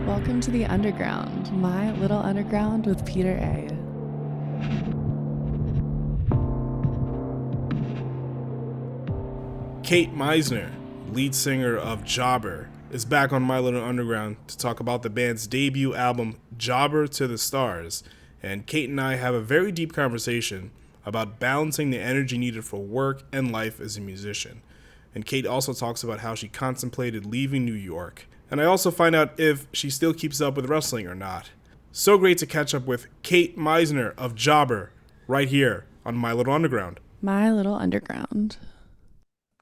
Welcome to the Underground, my little underground with Peter A. Kate Meizner, lead singer of Jobber, is back on My Little Underground to talk about the band's debut album, Jobber to the Stars. And Kate and I have a very deep conversation about balancing the energy needed for work and life as a musician. And Kate also talks about how she contemplated leaving New York. And I also find out if she still keeps up with wrestling or not. So great to catch up with Kate Meizner of Jobber right here on My Little Underground. My little underground.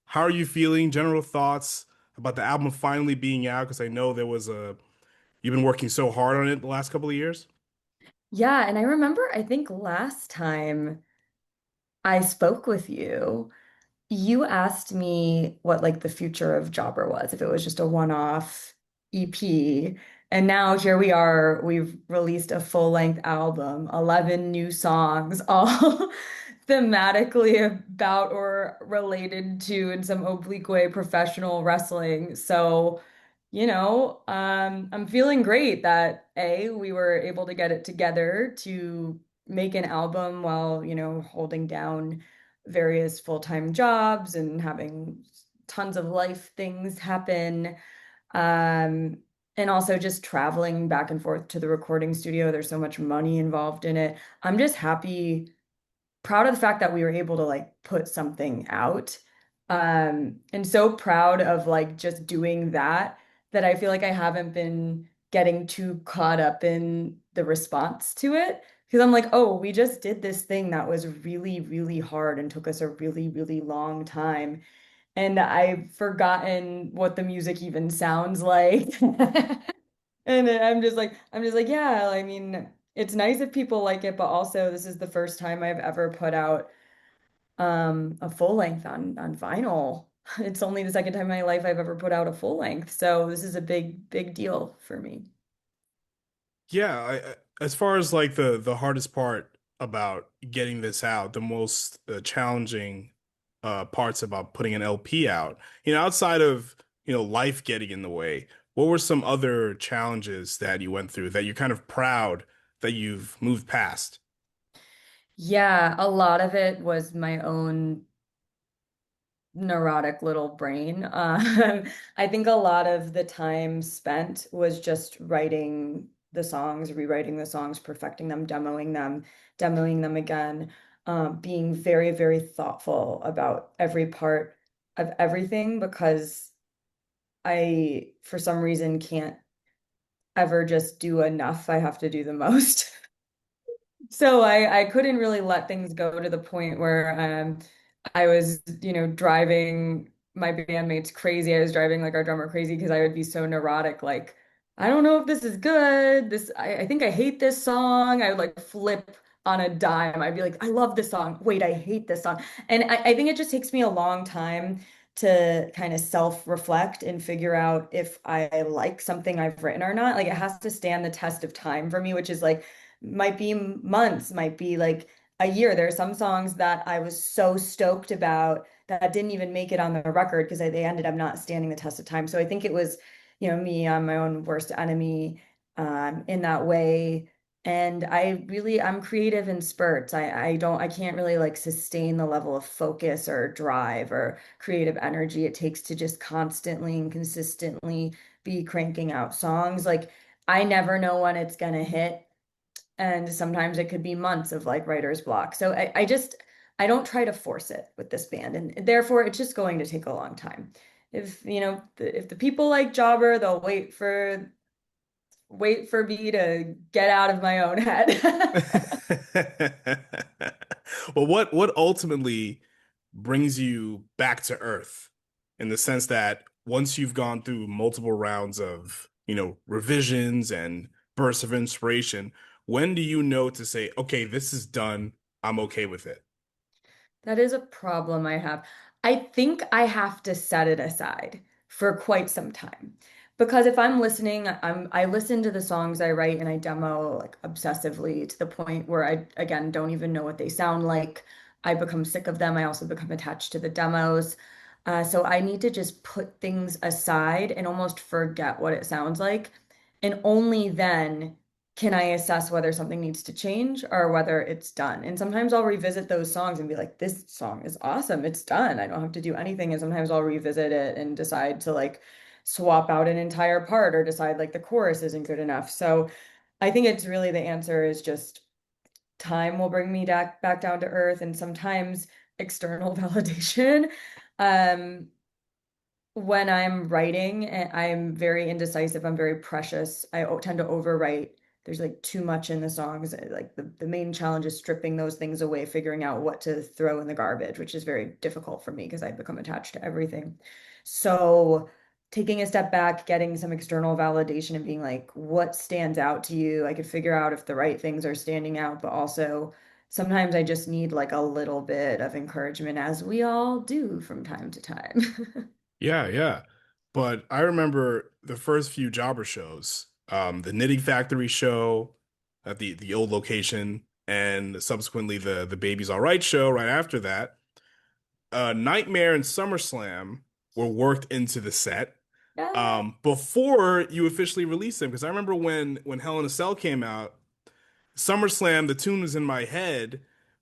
How are you feeling? General thoughts about the album finally being out? Because I know you've been working so hard on it the last couple of years. Yeah, and I remember, I think last time I spoke with you, you asked me what like the future of Jobber was, if it was just a one-off EP. And now here we are, we've released a full-length album, 11 new songs, all thematically about or related to, in some oblique way, professional wrestling. So, I'm feeling great that A, we were able to get it together to make an album while, holding down various full-time jobs and having tons of life things happen. Um, and also just traveling back and forth to the recording studio. There's so much money involved in it. I'm just happy, proud of the fact that we were able to like put something out. And so proud of like just doing that, that I feel like I haven't been getting too caught up in the response to it. Because I'm like, oh, we just did this thing that was really, really hard and took us a really, really long time. And I've forgotten what the music even sounds like. And then I'm just like, yeah, I mean, it's nice if people like it, but also this is the first time I've ever put out a full length on vinyl. It's only the second time in my life I've ever put out a full length. So this is a big, big deal for me. Yeah, as far as like the hardest part about getting this out, the most challenging parts about putting an LP out, outside of life getting in the way, what were some other challenges that you went through that you're kind of proud that you've moved past? Yeah, a lot of it was my own neurotic little brain. I think a lot of the time spent was just writing the songs, rewriting the songs, perfecting them, demoing them again, being very, very thoughtful about every part of everything because I, for some reason, can't ever just do enough. I have to do the most. So I couldn't really let things go to the point where I was, driving my bandmates crazy. I was driving like our drummer crazy because I would be so neurotic, like, I don't know if this is good. I think I hate this song. I would like flip on a dime. I'd be like, I love this song. Wait, I hate this song. And I think it just takes me a long time to kind of self-reflect and figure out if I like something I've written or not. Like it has to stand the test of time for me, which is like might be months, might be like a year. There are some songs that I was so stoked about that didn't even make it on the record because they ended up not standing the test of time. So I think it was, me, I'm my own worst enemy in that way. And I'm creative in spurts. I can't really like sustain the level of focus or drive or creative energy it takes to just constantly and consistently be cranking out songs. Like I never know when it's gonna hit, and sometimes it could be months of like writer's block. So I don't try to force it with this band, and therefore it's just going to take a long time. If if the people like Jobber, they'll wait for me to get out of my own head. Well, what ultimately brings you back to earth in the sense that once you've gone through multiple rounds of, revisions and bursts of inspiration, when do you know to say, okay, this is done, I'm okay with it? That is a problem I have. I think I have to set it aside for quite some time. Because if I'm listening, I listen to the songs I write and I demo like obsessively to the point where I again don't even know what they sound like. I become sick of them. I also become attached to the demos. So I need to just put things aside and almost forget what it sounds like. And only then can I assess whether something needs to change or whether it's done. And sometimes I'll revisit those songs and be like, this song is awesome. It's done. I don't have to do anything. And sometimes I'll revisit it and decide to like swap out an entire part or decide like the chorus isn't good enough. So I think it's really the answer is just time will bring me back down to earth and sometimes external validation. Um, when I'm writing, and I'm very indecisive, I'm very precious. Tend to overwrite. There's like too much in the songs. Like the main challenge is stripping those things away, figuring out what to throw in the garbage, which is very difficult for me because I become attached to everything. So taking a step back, getting some external validation and being like, what stands out to you? I could figure out if the right things are standing out, but also sometimes I just need like a little bit of encouragement, as we all do from time to time. Yeah, yeah. But I remember the first few Jobber shows, the Knitting Factory show at the old location, and subsequently the Baby's All Right show right after that. Nightmare and SummerSlam were worked into the set Yeah. before you officially released them. Because I remember when Hell in a Cell came out, SummerSlam, the tune was in my head,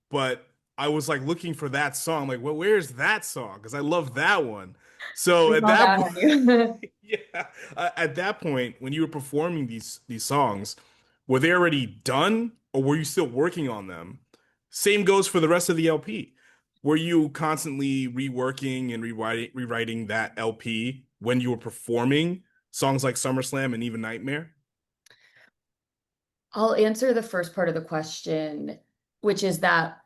but I was like looking for that song. Like, well, where's that song? Because I love that one. So We at called that out point, on you. yeah, at that point, when you were performing these songs, were they already done, or were you still working on them? Same goes for the rest of the LP. Were you constantly reworking and rewriting that LP when you were performing songs like SummerSlam and even Nightmare? I'll answer the first part of the question, which is that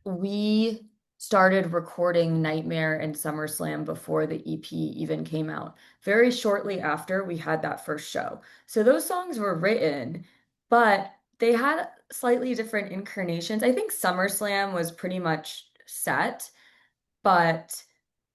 we started recording Nightmare and SummerSlam before the EP even came out. Very shortly after we had that first show. So those songs were written, but they had slightly different incarnations. I think SummerSlam was pretty much set, but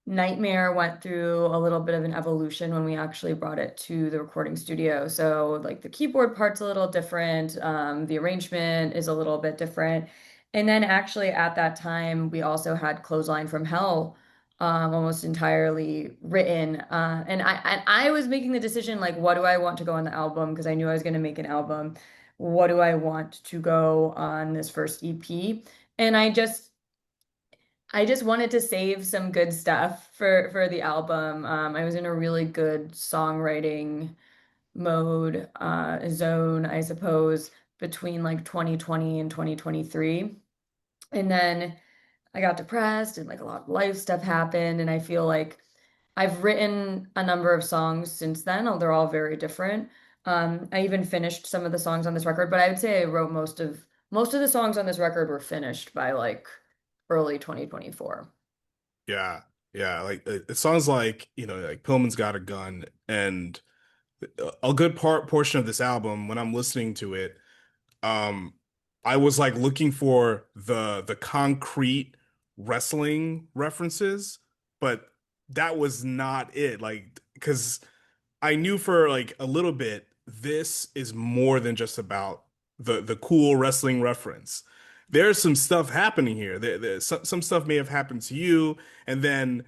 Nightmare went through a little bit of an evolution when we actually brought it to the recording studio. So, like the keyboard part's a little different, the arrangement is a little bit different. And then, actually, at that time, we also had Clothesline from Hell almost entirely written. And I was making the decision like, what do I want to go on the album? Because I knew I was going to make an album. What do I want to go on this first EP? And I just wanted to save some good stuff for the album. I was in a really good songwriting mode, zone, I suppose, between like 2020 and 2023. And then I got depressed and like a lot of life stuff happened. And I feel like I've written a number of songs since then. They're all very different. I even finished some of the songs on this record, but I would say I wrote most of the songs on this record were finished by like early 2024. Yeah, yeah. Like it sounds like like Pillman's Got a Gun, and a good portion of this album, when I'm listening to it, um, I was like looking for the concrete wrestling references, but that was not it. Like, because I knew for like a little bit, this is more than just about the cool wrestling reference. There's some stuff happening here. There's some stuff may have happened to you, and then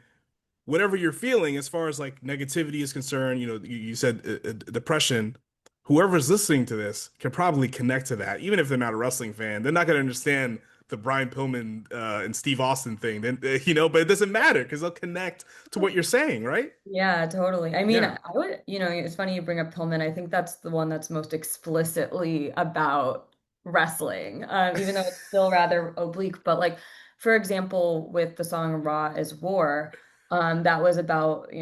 whatever you're feeling as far as like negativity is concerned, you said depression, whoever's listening to this can probably connect to that. Even if they're not a wrestling fan, they're not going to understand the Brian Pillman and Steve Austin thing. Then, but it doesn't matter because they'll connect to what you're saying, right? Yeah, totally. I mean, Yeah. I would, it's funny you bring up Pillman. I think that's the one that's most explicitly about wrestling, even though it's still rather oblique. But like, for example, with the song Raw is War, that was about,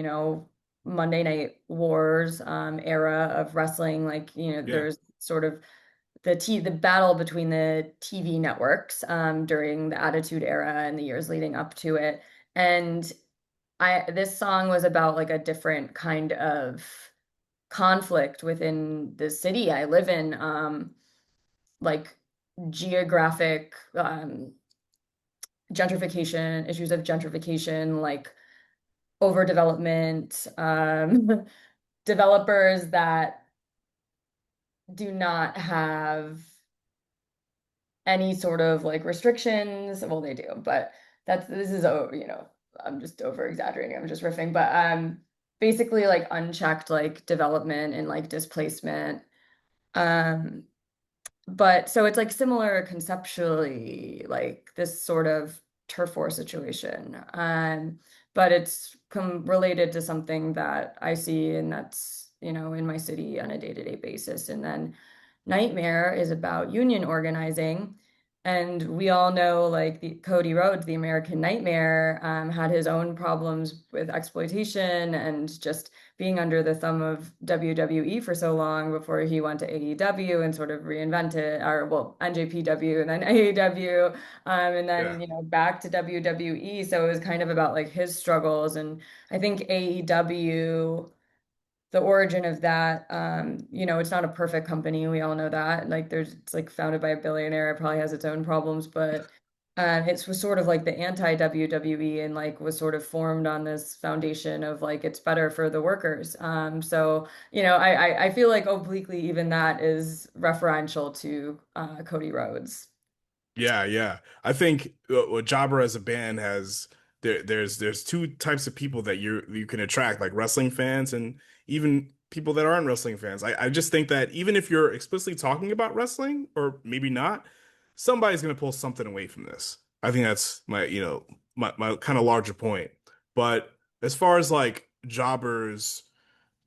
Monday Night Wars, era of wrestling. Like, Yeah. there's sort of the battle between the TV networks, during the Attitude Era and the years leading up to it. And this song was about like a different kind of conflict within the city I live in, like geographic, gentrification, issues of gentrification, like overdevelopment, developers that do not have any sort of like restrictions. Well, they do, but this is, I'm just over exaggerating, I'm just riffing, but basically like unchecked like development and like displacement. Um but so it's like similar conceptually, like this sort of turf war situation. But it's related to something that I see and that's, in my city on a day-to-day basis. And then Nightmare is about union organizing. And we all know, like Cody Rhodes, the American Nightmare, had his own problems with exploitation and just being under the thumb of WWE for so long before he went to AEW and sort of reinvented, or well, NJPW and then AEW, and Yeah. then back to WWE. So it was kind of about like his struggles, and I think AEW, the origin of that, it's not a perfect company. We all know that. Like it's like founded by a billionaire. It probably has its own problems, but it was sort of like the anti-WWE and like was sort of formed on this foundation of like it's better for the workers. So I feel like obliquely even that is referential to Cody Rhodes. Yeah, yeah. I think Jabber as a band has there's two types of people that you can attract, like wrestling fans and even people that aren't wrestling fans. I just think that even if you're explicitly talking about wrestling or maybe not, somebody's gonna pull something away from this. I think that's my kind of larger point. But as far as like Jobber's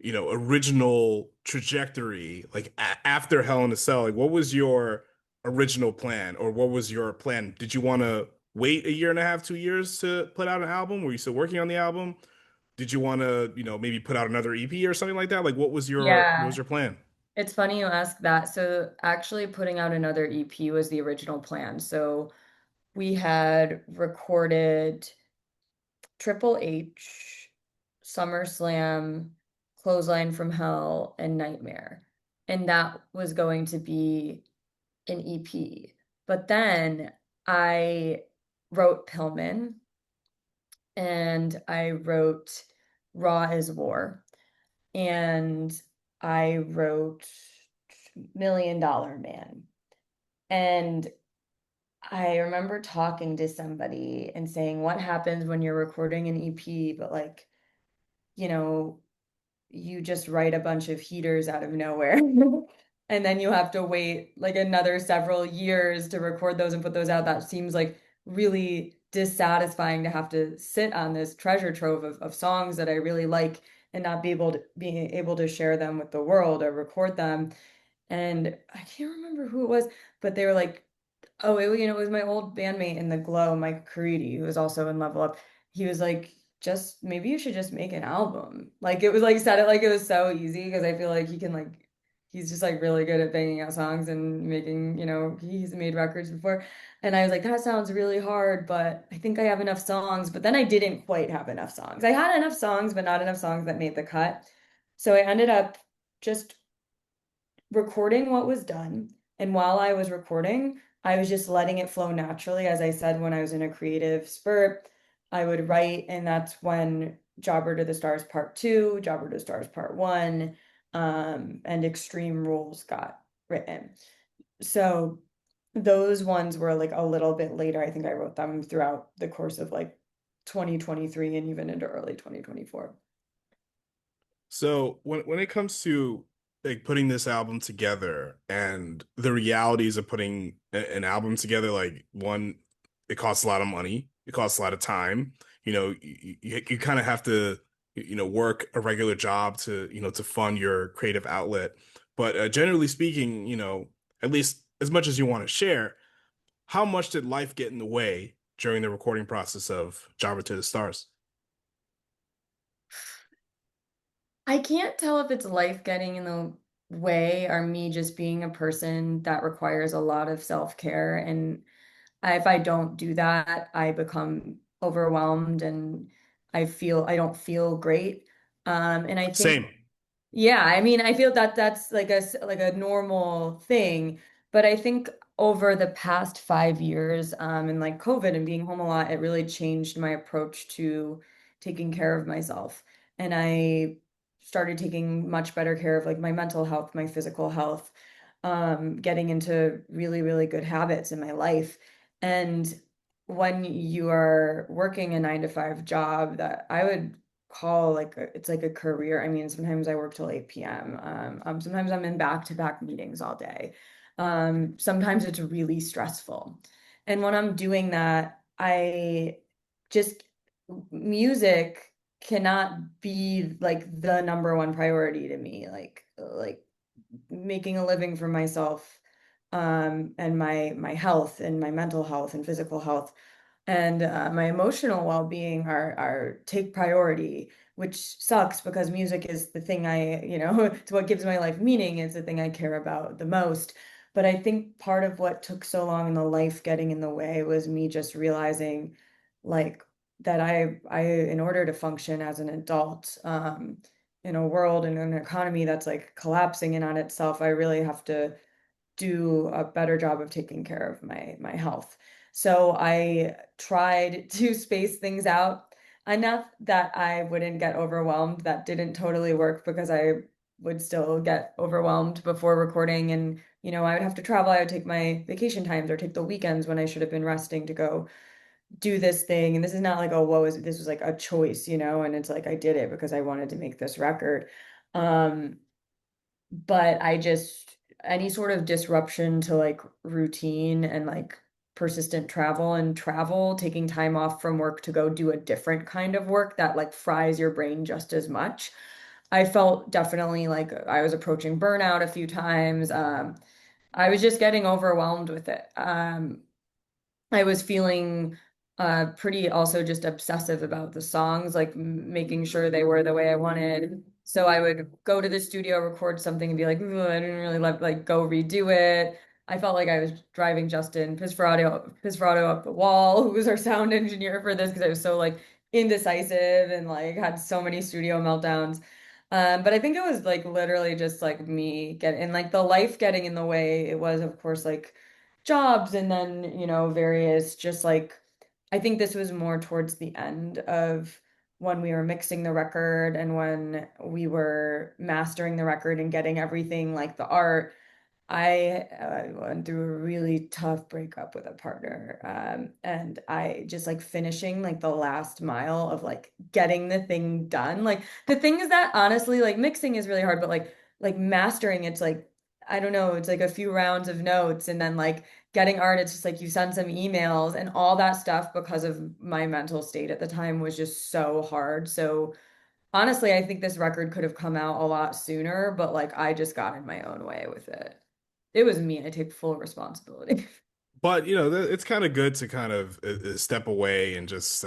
original trajectory, like after Hell in a Cell, like what was your original plan or what was your plan? Did you want to wait a year and a half, 2 years to put out an album? Were you still working on the album? Did you want to, maybe put out another EP or something like that? Like what was Yeah, your plan? it's funny you ask that. So actually putting out another EP was the original plan. So we had recorded Triple H, SummerSlam, Clothesline from Hell, and Nightmare. And that was going to be an EP. But then I wrote Pillman and I wrote Raw is War and I wrote $1 Million Man. And I remember talking to somebody and saying, what happens when you're recording an EP, but like, you know, you just write a bunch of heaters out of nowhere. And then you have to wait like another several years to record those and put those out. That seems like really dissatisfying to have to sit on this treasure trove of songs that I really like and not be able to share them with the world or record them. And I can't remember who it was, but they were like, oh, it was my old bandmate in the Glow, Mike Caridi, who was also in Level Up. He was like, just maybe you should just make an album. Like it was like said it like it was so easy because I feel like he's just like really good at banging out songs and making, he's made records before. And I was like, that sounds really hard, but I think I have enough songs. But then I didn't quite have enough songs. I had enough songs, but not enough songs that made the cut. So I ended up just recording what was done. And while I was recording, I was just letting it flow naturally. As I said, when I was in a creative spurt, I would write, and that's when Jobber to the Stars Part 2, Jobber to the Stars Part 1, and Extreme Rules got written. So those ones were like a little bit later. I think I wrote them throughout the course of like 2023 and even into early 2024. So when it comes to like putting this album together and the realities of putting an album together, like one, it costs a lot of money, it costs a lot of time. You kind of have to work a regular job to fund your creative outlet. But generally speaking, at least as much as you want to share, how much did life get in the way during the recording process of Jabba to the Stars? I can't tell if it's life getting in the way or me just being a person that requires a lot of self-care. And if I don't do that, I become overwhelmed and I don't feel great. And I think Same. yeah, I mean, I feel that that's like like a normal thing, but I think over the past 5 years, and like COVID and being home a lot, it really changed my approach to taking care of myself. And I started taking much better care of like my mental health, my physical health, getting into really, really good habits in my life. And when you are working a 9 to 5 job that I would call like it's like a career. I mean, sometimes I work till 8 p.m. Sometimes I'm in back-to-back meetings all day. Sometimes it's really stressful. And when I'm doing that, I just music cannot be like the number one priority to me. Like making a living for myself and my health and my mental health and physical health and my emotional well-being are take priority, which sucks because music is the thing it's what gives my life meaning. It's the thing I care about the most. But I think part of what took so long in the life getting in the way was me just realizing like that in order to function as an adult, in a world and an economy that's like collapsing in on itself, I really have to do a better job of taking care of my health. So I tried to space things out enough that I wouldn't get overwhelmed. That didn't totally work because I would still get overwhelmed before recording and I would have to travel. I would take my vacation times or take the weekends when I should have been resting to go do this thing. And this is not like, oh, this was like a choice, and it's like I did it because I wanted to make this record. Um, but I just any sort of disruption to like routine and like persistent travel, taking time off from work to go do a different kind of work that like fries your brain just as much. I felt definitely like I was approaching burnout a few times. I was just getting overwhelmed with it. I was feeling pretty also just obsessive about the songs, like making sure they were the way I wanted. So I would go to the studio, record something, and be like, "Ooh, I didn't really like go redo it." I felt like I was driving Justin Pisferato up the wall, who was our sound engineer for this, because I was so like indecisive and like had so many studio meltdowns. But I think it was like literally just like me getting like the life getting in the way. It was, of course, like jobs and then, various just like I think this was more towards the end of when we were mixing the record and when we were mastering the record and getting everything like the art. I went through a really tough breakup with a partner. And I just like finishing like the last mile of like getting the thing done. Like the thing is that honestly, like mixing is really hard, but like mastering, it's like, I don't know, it's like a few rounds of notes and then like getting art, it's just like you send some emails and all that stuff because of my mental state at the time was just so hard. So honestly, I think this record could have come out a lot sooner, but like I just got in my own way with it. It was me. I take full responsibility. But it's kind of good to kind of step away and just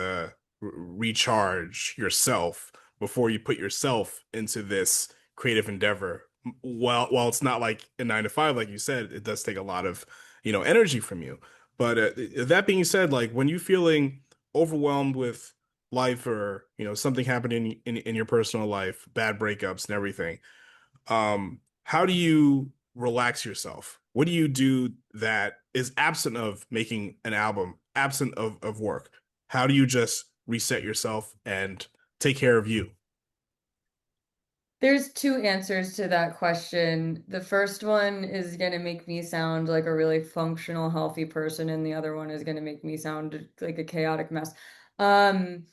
recharge yourself before you put yourself into this creative endeavor. While it's not like a 9 to 5, like you said, it does take a lot of energy from you. But that being said, like when you're feeling overwhelmed with life or something happened in your personal life, bad breakups and everything, how do you relax yourself? What do you do that is absent of making an album, absent of work? How do you just reset yourself and take care of you? There's two answers to that question. The first one is going to make me sound like a really functional, healthy person, and the other one is going to make me sound like a chaotic mess. Um,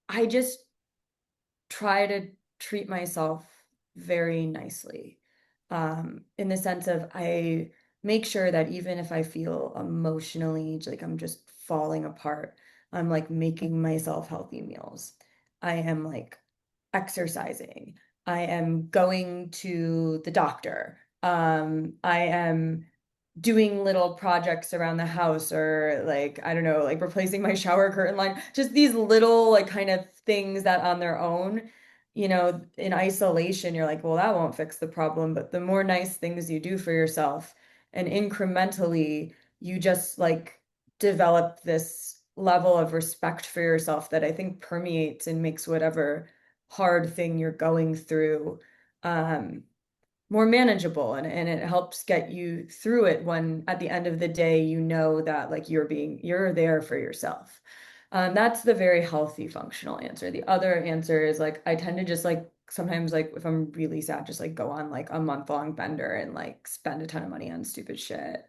I just try to treat myself very nicely. In the sense of I make sure that even if I feel emotionally like I'm just falling apart, I'm like making myself healthy meals. I am like exercising. I am going to the doctor. I am doing little projects around the house or like I don't know, like replacing my shower curtain line. Just these little like kind of things that on their own, in isolation, you're like, well, that won't fix the problem. But the more nice things you do for yourself and incrementally, you just like develop this level of respect for yourself that I think permeates and makes whatever hard thing you're going through um more manageable and it helps get you through it when at the end of the day you know that like you're there for yourself. That's the very healthy functional answer. The other answer is like I tend to just like sometimes like if I'm really sad just like go on like a month-long bender and like spend a ton of money on stupid shit.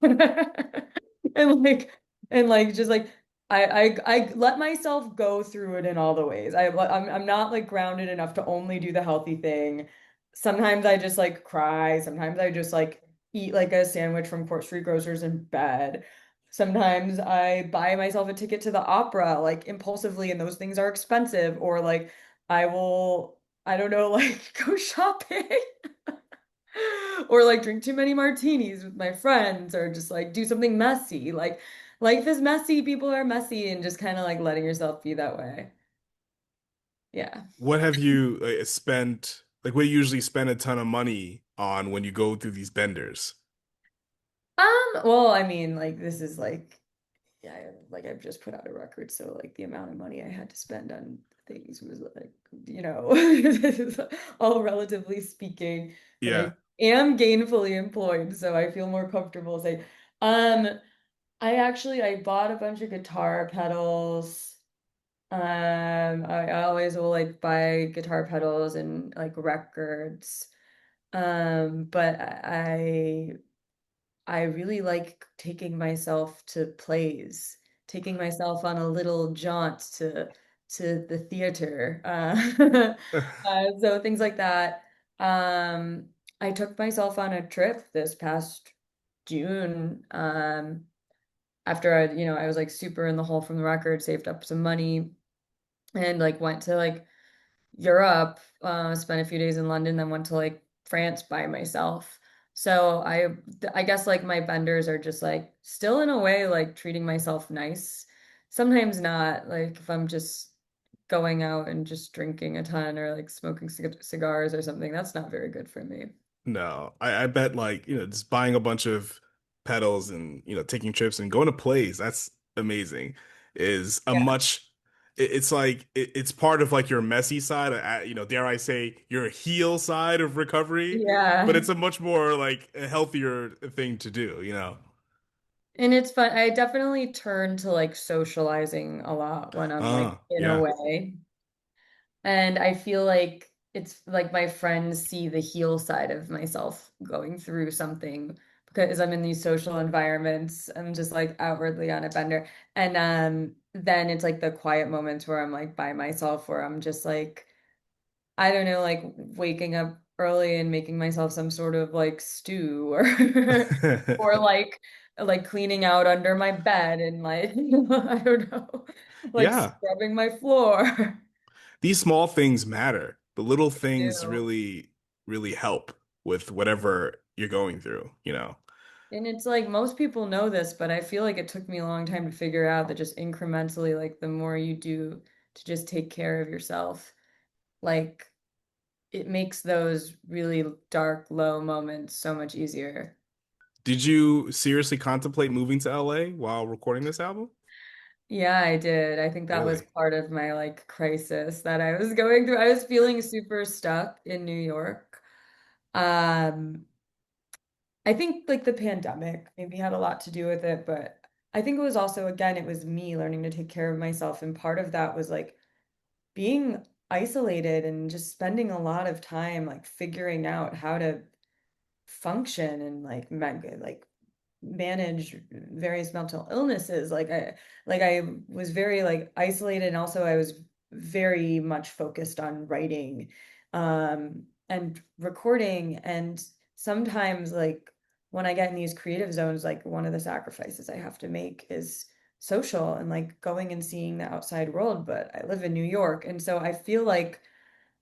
And like And like just like I let myself go through it in all the ways. I'm not like grounded enough to only do the healthy thing. Sometimes I just like cry. Sometimes I just like eat like a sandwich from Court Street Grocers in bed. Sometimes I buy myself a ticket to the opera like impulsively, and those things are expensive. Or like I will, I don't know, like go shopping. Or like drink too many martinis with my friends, or just like do something messy. Like life is messy, people are messy, and just kind of like letting yourself be that way. Yeah. What have you spent, like, what do you usually spend a ton of money on when you go through these benders? Well, I mean, like this is like yeah, like I've just put out a record, so like the amount of money I had to spend on things was like, this is all relatively speaking, but I Yeah. am gainfully employed, so I feel more comfortable saying, um, I bought a bunch of guitar pedals. I always will like buy guitar pedals and like records. But I really like taking myself to plays, taking myself on a little jaunt to the theater. So things like that. I took myself on a trip this past June. After I was like super in the hole from the record, saved up some money and like went to like Europe, spent a few days in London, then went to like France by myself. So I guess like my benders are just like still in a way like treating myself nice. Sometimes not, like if I'm just going out and just drinking a ton or like smoking cigars or something, that's not very good for me. No, I bet like, just buying a bunch of pedals and, taking trips and going to plays, that's amazing, is a Yeah. much, it's like, it's part of like your messy side, dare I say, your heal side of recovery, but Yeah. it's a much more like a healthier thing to do, you know? And it's fun. I definitely turn to like socializing a lot when I'm like in a Yeah. way. And I feel like it's like my friends see the heal side of myself going through something because I'm in these social environments. I'm just like outwardly on a bender. And then it's like the quiet moments where I'm like by myself, where I'm just like, I don't know, like waking up early and making myself some sort of like stew or like cleaning out under my bed and like I don't know, like Yeah. scrubbing my floor. These small things matter. The little They things do. really, really help with whatever you're going through, you know? And it's like most people know this, but I feel like it took me a long time to figure out that just incrementally, like the more you do to just take care of yourself, like it makes those really dark, low moments so much easier. Did you seriously contemplate moving to LA while recording this album? Yeah, I did. I think that was Really? part of my like crisis that I was going through. I was feeling super stuck in New York. Um, I think like the pandemic maybe had a lot to do with it, but I think it was also, again, it was me learning to take care of myself. And part of that was like being isolated and just spending a lot of time like figuring out how to function and like manage various mental illnesses. Like I was very like isolated, and also I was very much focused on writing and recording. And sometimes like when I get in these creative zones, like one of the sacrifices I have to make is social and like going and seeing the outside world. But I live in New York, and so I feel like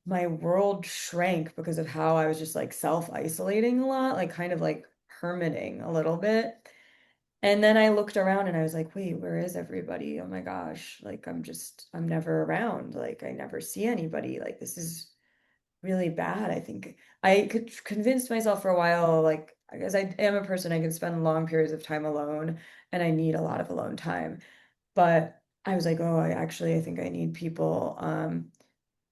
my world shrank because of how I was just like self-isolating a lot, like kind of like hermiting a little bit. And then I looked around and I was like, wait, where is everybody? Oh my gosh, like I'm never around. Like I never see anybody. Like this is really bad. I think I could convince myself for a while, like, because I am a person, I can spend long periods of time alone and I need a lot of alone time. But I was like, oh, I think I need people.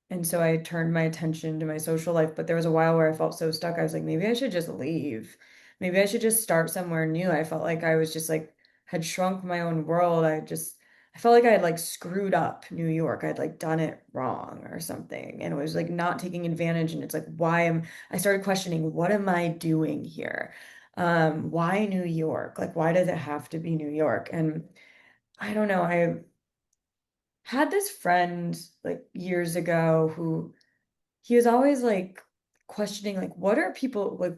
And so I turned my attention to my social life. But there was a while where I felt so stuck. I was like, maybe I should just leave. Maybe I should just start somewhere new. I felt like I was just like, had shrunk my own world. I felt like I had like screwed up New York. I'd like done it wrong or something. And it was like not taking advantage. And it's like, I started questioning, what am I doing here? Why New York? Like, why does it have to be New York? And I don't know, I had this friend like years ago who he was always like questioning like what are people like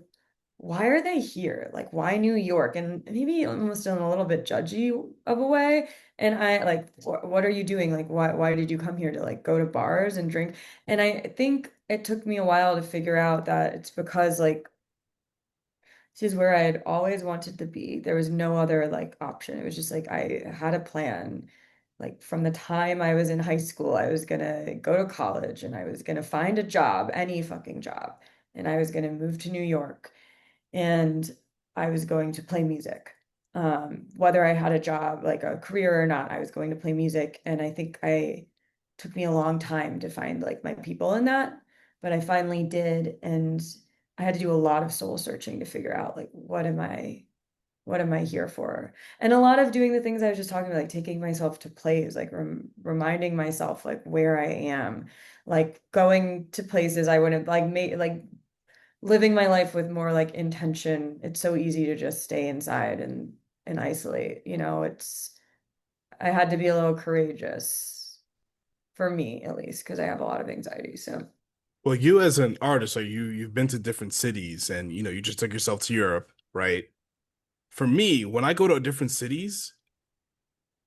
why are they here? Like why New York? And maybe almost in a little bit judgy of a way. And I like what are you doing? Like why did you come here to like go to bars and drink? And I think it took me a while to figure out that it's because like this is where I had always wanted to be. There was no other like option. It was just like I had a plan. Like from the time I was in high school, I was gonna go to college and I was gonna find a job, any fucking job, and I was gonna move to New York and I was going to play music. Whether I had a job, like a career or not, I was going to play music. And I think I took me a long time to find like my people in that, but I finally did. And I had to do a lot of soul searching to figure out like what am I here for? And a lot of doing the things I was just talking about, like taking myself to plays, like reminding myself like where I am, like going to places I wouldn't like made like living my life with more like intention. It's so easy to just stay inside and isolate. You know, it's I had to be a little courageous for me at least because I have a lot of anxiety. So Well, you as an artist, like you've been to different cities and you just took yourself to Europe, right? For me, when I go to different cities,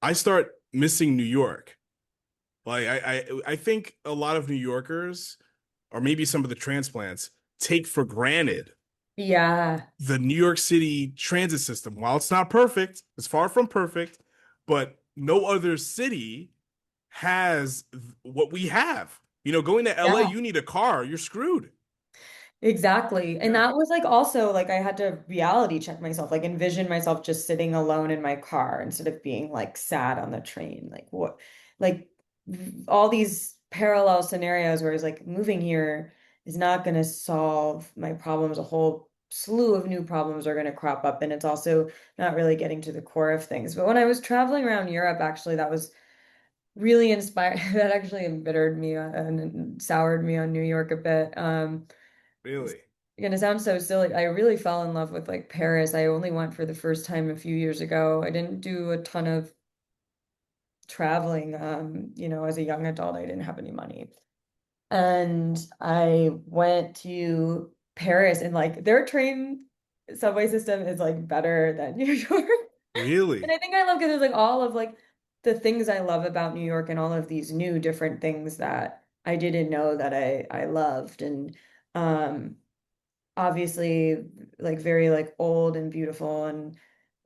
I start missing New York. Like I think a lot of New Yorkers, or maybe some of the transplants, take for granted yeah, the New York City transit system. While it's not perfect, it's far from perfect, but no other city has what we have. Going to LA, yeah. you need a car, you're screwed. Exactly. And Yeah. that was like also like I had to reality check myself, like envision myself just sitting alone in my car instead of being like sad on the train. Like what, like all these parallel scenarios where it's like moving here is not going to solve my problems. A whole slew of new problems are going to crop up. And it's also not really getting to the core of things. But when I was traveling around Europe, actually, that was really inspired. That actually embittered me and soured me on New York a bit. Really? Gonna sound so silly. I really fell in love with like Paris. I only went for the first time a few years ago. I didn't do a ton of traveling. As a young adult, I didn't have any money. And I went to Paris and like their train subway system is like better than New York. And Really? I think I love because there's like all of like the things I love about New York and all of these new different things that I didn't know that I loved. And um obviously like very like old and beautiful and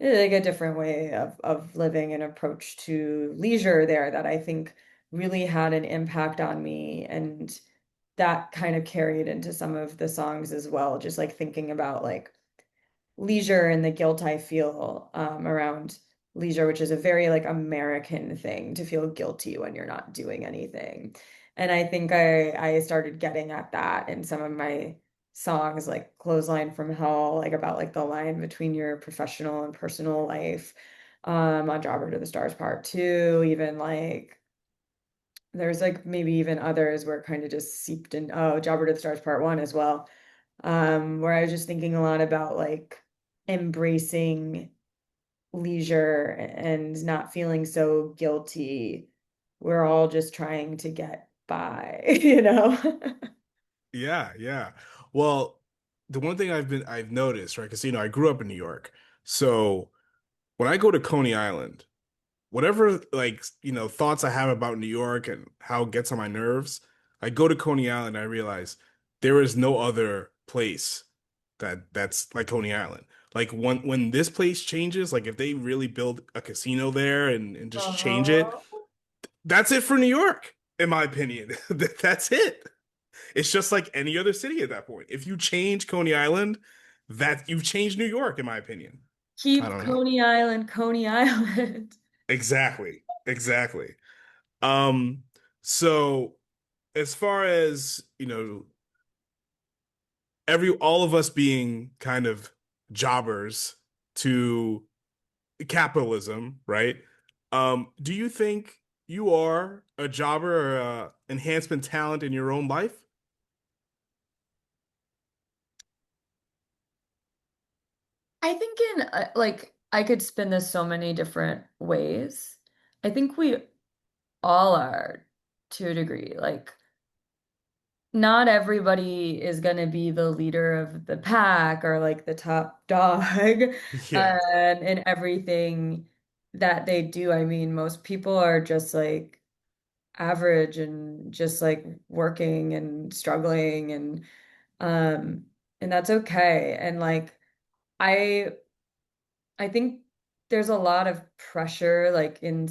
like a different way of living and approach to leisure there that I think really had an impact on me and that kind of carried into some of the songs as well just like thinking about like leisure and the guilt I feel around leisure, which is a very like American thing to feel guilty when you're not doing anything. And I think I started getting at that in some of my songs, like Clothesline from Hell, like about like the line between your professional and personal life, on Jobber to the Stars Part Two, even like there's like maybe even others where it kind of just seeped in, oh, Jobber to the Stars Part One as well, where I was just thinking a lot about like embracing leisure and not feeling so guilty. We're all just trying to get by, you know? Yeah, yeah. Well, the one thing I've noticed, right? Because I grew up in New York. So when I go to Coney Island, whatever like thoughts I have about New York and how it gets on my nerves, I go to Coney Island and I realize there is no other place that's like Coney Island. Like when this place changes, like if they really build a casino there and just change it, Uh-huh. that's it for New York, in my opinion. That's it. It's just like any other city at that point. If you change Coney Island, that you've changed New York, in my opinion. I Keep don't know. Coney Island, Coney Island. Exactly. Exactly. Um, so as far as, all of us being kind of jobbers to capitalism, right? Do you think you are a jobber or a enhancement talent in your own life? I think in like I could spin this so many different ways. I think we all are to a degree. Like, not everybody is going to be the leader of the pack or like the top dog Yeah. in everything that they do. I mean, most people are just like average and just like working and struggling um and that's okay. And like I I think there's a lot of pressure like in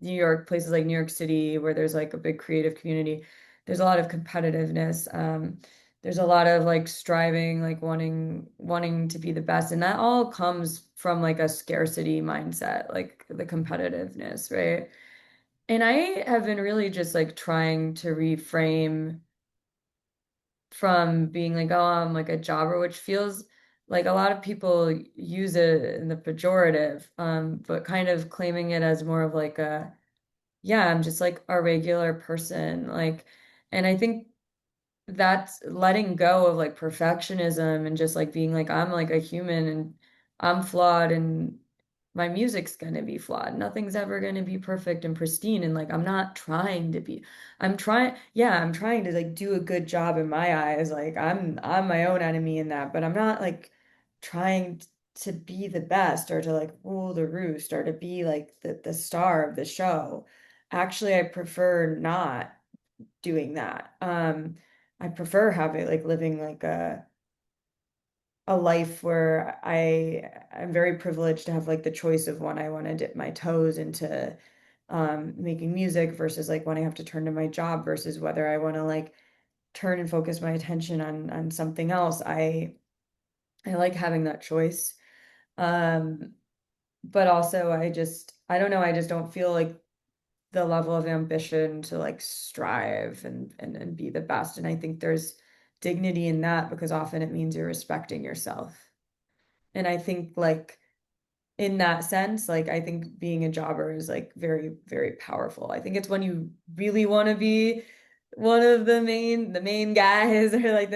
New York, places like New York City, where there's like a big creative community. There's a lot of competitiveness. There's a lot of like striving, like wanting to be the best, and that all comes from like a scarcity mindset, like the competitiveness, right? And I have been really just like trying to reframe from being like, oh, I'm like a jobber, which feels like a lot of people use it in the pejorative, but kind of claiming it as more of like a, yeah, I'm just like a regular person. Like, and I think that's letting go of like perfectionism and just like being like, I'm like a human and I'm flawed and my music's gonna be flawed. Nothing's ever gonna be perfect and pristine. And like, I'm not trying to be. I'm trying to like do a good job in my eyes. Like, I'm my own enemy in that, but I'm not like trying to be the best or to like rule the roost or to be like the star of the show. Actually, I prefer not doing that. I prefer having like living like a life where I'm very privileged to have like the choice of when I want to dip my toes into making music versus like when I have to turn to my job versus whether I want to like turn and focus my attention on something else. I like having that choice. Um, but also I don't know, I just don't feel like the level of ambition to like strive and be the best. And I think there's dignity in that because often it means you're respecting yourself. And I think like in that sense, like I think being a jobber is like very, very powerful. I think it's when you really want to be one of the main guys or like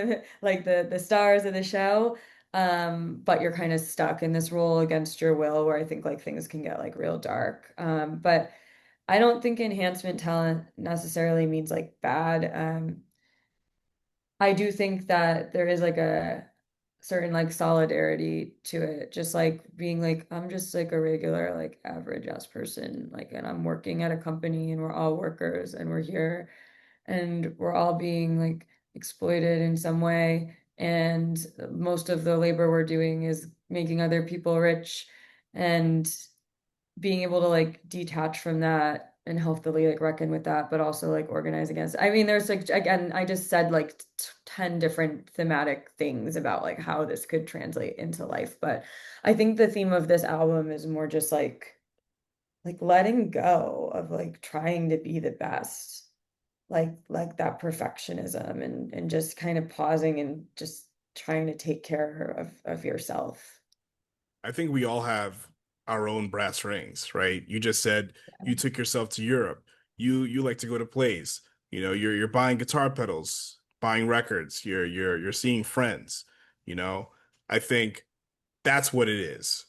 the stars of the show. But you're kind of stuck in this role against your will where I think like things can get like real dark. But I don't think enhancement talent necessarily means like bad. I do think that there is like a certain like solidarity to it, just like being like, I'm just like a regular, like average ass person, like, and I'm working at a company and we're all workers and we're here and we're all being like exploited in some way. And most of the labor we're doing is making other people rich. And being able to like detach from that and healthily like reckon with that, but also like organize against it. I mean, there's like again, I just said like 10 different thematic things about like how this could translate into life, but I think the theme of this album is more just like letting go of like trying to be the best, like that perfectionism and just kind of pausing and just trying to take care of yourself. I think we all have our own brass rings, right? You just said you took yourself to Europe. You like to go to plays. You know, you're buying guitar pedals, buying records. You're seeing friends, you know? I think that's what it is.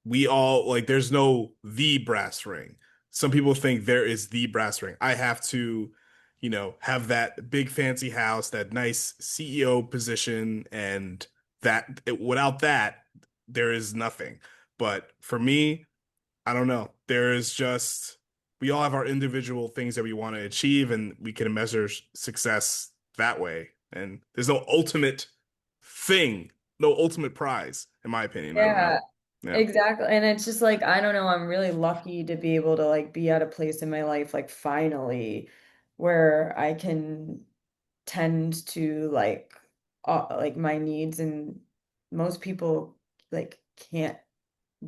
We all like there's no the brass ring. Some people think there is the brass ring. I have to, have that big fancy house, that nice CEO position, and without that, there is nothing. But for me, I don't know. There is just we all have our individual things that we want to achieve, and we can measure success that way. And there's no ultimate thing, no ultimate prize, in my opinion. I don't know. Yeah, Yeah. exactly. And it's just like, I don't know, I'm really lucky to be able to like be at a place in my life, like finally, where I can tend to like my needs and most people like can't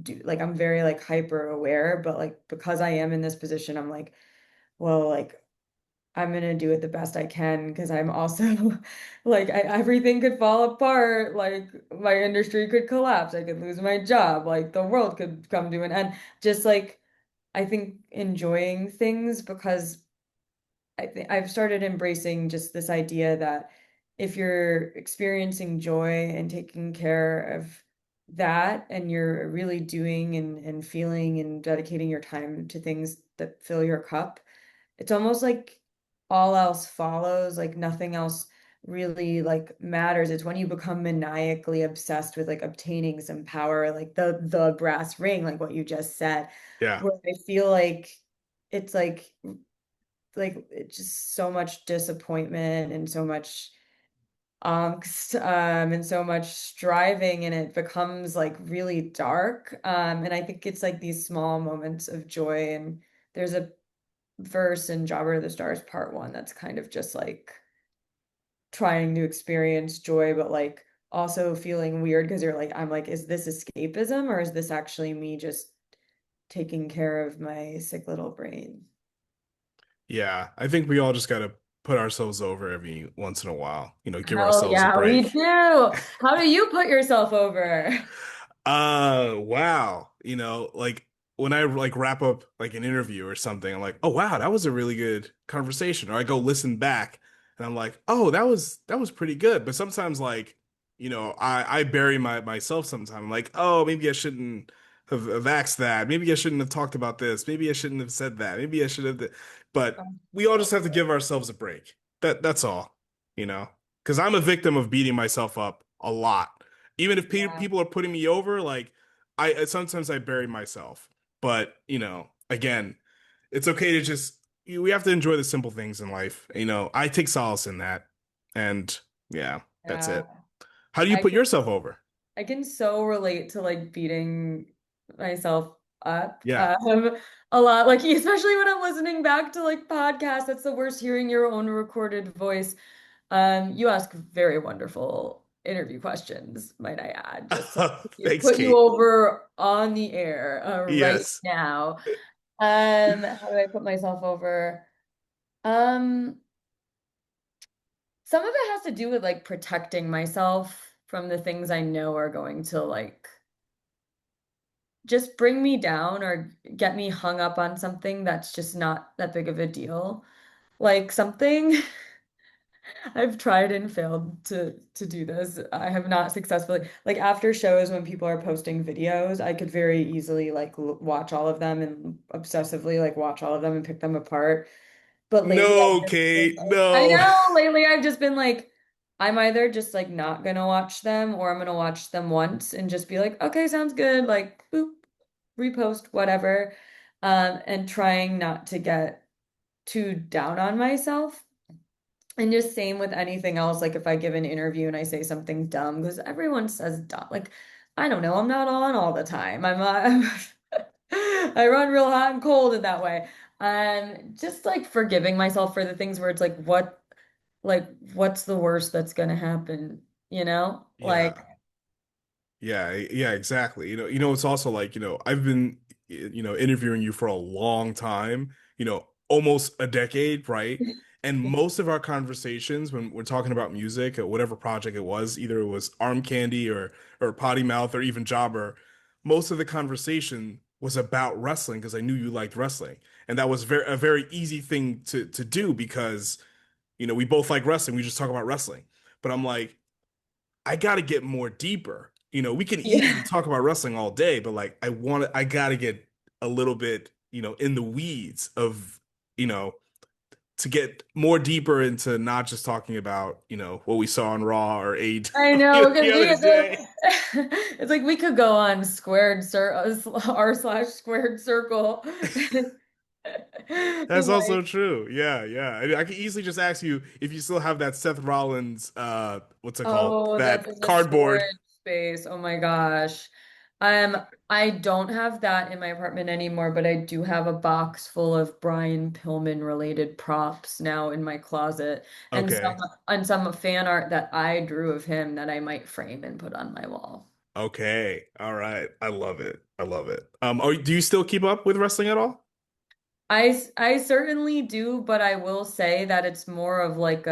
do like I'm very like hyper aware, but like because I am in this position, I'm like, well, like I'm gonna do it the best I can because I'm also like everything could fall apart, like my industry could collapse, I could lose my job, like the world could come to an end. Just like I think enjoying things because I think I've started embracing just this idea that if you're experiencing joy and taking care of that and you're really doing and feeling and dedicating your time to things that fill your cup, it's almost like all else follows, like nothing else really like matters. It's when you become maniacally obsessed with like obtaining some power, like the brass ring, like what you just said, Yeah. where I feel like it's like it's just so much disappointment and so much angst, and so much striving, and it becomes like really dark. And I think it's like these small moments of joy, and there's a verse in Jobber of the Stars Part One that's kind of just like trying to experience joy, but like also feeling weird because you're like, I'm like, is this escapism or is this actually me just taking care of my sick little brain? Yeah. I think we all just got to put ourselves over every once in a while, give Hell ourselves a yeah, we break. do. How do you put yourself over? Wow. Like when I like wrap up like an interview or something, I'm like, oh wow, that was a really good conversation. Or I go listen back and I'm like, oh, that was pretty good. But sometimes like, I bury myself sometimes. I'm like, oh, maybe I shouldn't have asked that. Maybe I shouldn't have talked about this. Maybe I shouldn't have said that. Maybe I should have. But I'm we all just so have to give ourselves a break. That's all, you know. Because I'm a victim of beating myself up a lot. Even if yeah, people are putting me over, like I sometimes I bury myself. But, again, it's okay to just we have to enjoy the simple things in life. I take solace in that. And yeah, that's yeah. it. How do you I put can yourself over? I can so relate to like beating myself up Yeah. a lot. Like especially when I'm listening back to like podcasts, that's the worst hearing your own recorded voice. You ask very wonderful interview questions, might I add, just to Thanks, put you Kate. over on the air right Yes. now. How do I put myself over? Um, some of it has to do with like protecting myself from the things I know are going to like just bring me down or get me hung up on something that's just not that big of a deal. Like something I've tried and failed to do this. I have not successfully, like after shows when people are posting videos, I could very easily like watch all of them and obsessively like watch all of them and pick them apart. But lately No, I've just been Kate. like, I No. know, lately I've just been like, I'm either just like not gonna watch them or I'm gonna watch them once and just be like, okay, sounds good, like boop, repost, whatever. And trying not to get too down on myself. And just same with anything else, like if I give an interview and I say something dumb, because everyone says dumb. Like, I don't know, I'm not on all the time. I run real hot and cold in that way. Just like forgiving myself for the things where it's like what's the worst that's gonna happen, you know? Like, Yeah. Yeah, exactly. It's also like, I've been, interviewing you for a long time, almost a decade, right? And most of our conversations when we're talking about music or whatever project it was, either it was Arm Candy or Potty Mouth or even Jobber, most of the conversation was about wrestling because I knew you liked wrestling. And that was a very easy thing to do because, we both like wrestling. We just talk about wrestling. But I'm like, I got to get more deeper. We can easily yeah. talk about wrestling all day, but like I got to get a little bit, in the weeds of, you know, to get more deeper into not just talking about, what we saw on Raw or I AEW know, because the we other day. it's like we could go on squared r/squared circle. That's also Like, true. Yeah, yeah. I could easily just ask you if you still have that Seth Rollins, what's it called? oh, that's That in the cardboard. storage space. Oh my gosh. I don't have that in my apartment anymore, but I do have a box full of Brian Pillman related props now in my closet Okay. and some fan art that I drew of him that I might frame and put on my wall. Okay. All right. I love it. I love it. Do you still keep up with wrestling at all? I certainly do, but I will say that it's more of like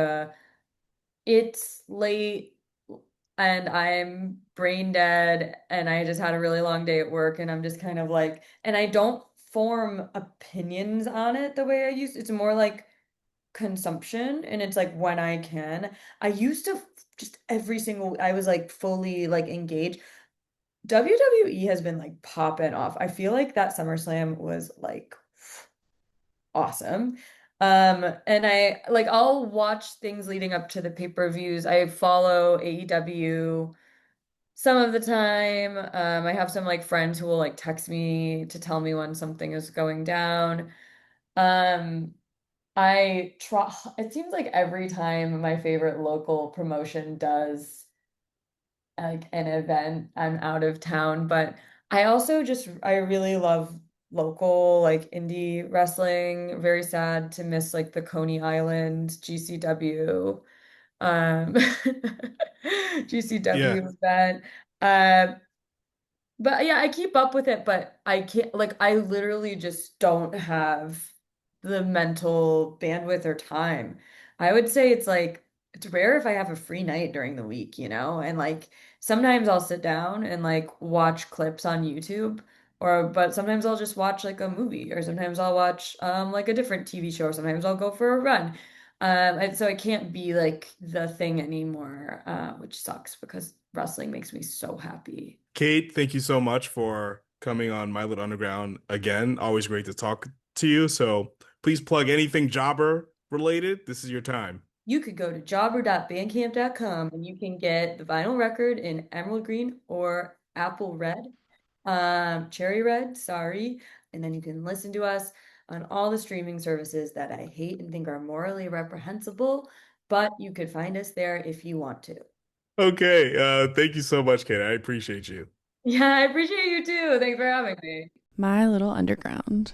it's late and I'm brain dead and I just had a really long day at work and I'm just kind of like, and I don't form opinions on it the way I used. It's more like consumption and it's like when I can. I used to just every single, I was like fully like engaged. WWE has been like popping off. I feel like that SummerSlam was like awesome. And I'll watch things leading up to the pay-per-views. I follow AEW some of the time. I have some like friends who will like text me to tell me when something is going down. Um, I try, it seems like every time my favorite local promotion does like an event, I'm out of town, but I really love local like indie wrestling. Very sad to miss like the Coney Island GCW um Yeah. GCW event. Uh but yeah, I keep up with it, but I can't, like, I literally just don't have the mental bandwidth or time. I would say it's rare if I have a free night during the week, you know? And like sometimes I'll sit down and like watch clips on YouTube but sometimes I'll just watch like a movie or sometimes I'll watch like a different TV show or sometimes I'll go for a run. And so it can't be like the thing anymore, which sucks because wrestling makes me so happy. Kate, thank you so much for coming on My Little Underground again. Always great to talk to you. So please plug anything Jobber related. This is your time. You could go to jobber.bandcamp.com and you can get the vinyl record in emerald green or apple red, cherry red, sorry. And then you can listen to us on all the streaming services that I hate and think are morally reprehensible, but you could find us there if you want to. Okay. Thank you so much, Kate. I appreciate you. Yeah, I appreciate you too. Thanks for having me. My Little Underground.